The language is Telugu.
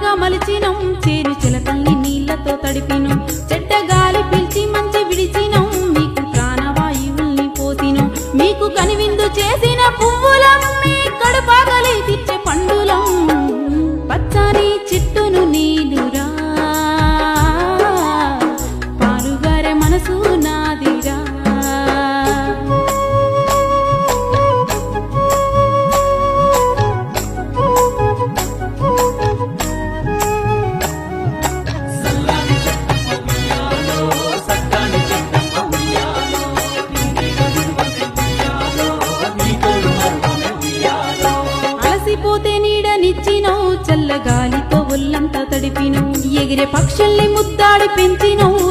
పంటగా మలిచినం చేను చిలకల్ని నీళ్లతో తడిపిను చెడ్డ గాలి పిలిచి మంచి విడిచినం మీకు ప్రాణవాయువుల్ని పోసినం మీకు కనివిందు చేసిన పువ్వులం మీ కడుపాగలి తిచ్చే పండులం పచ్చని చిట్టును నీలురా పాలుగారే మనసు నాదిరా అలసిపోతే నీడనిచ్చినవు చల్లగాలితో ఒళ్ళంతా తడిపినవు ఎగిరే పక్షుల్ని ముద్దాడి పెంచినవు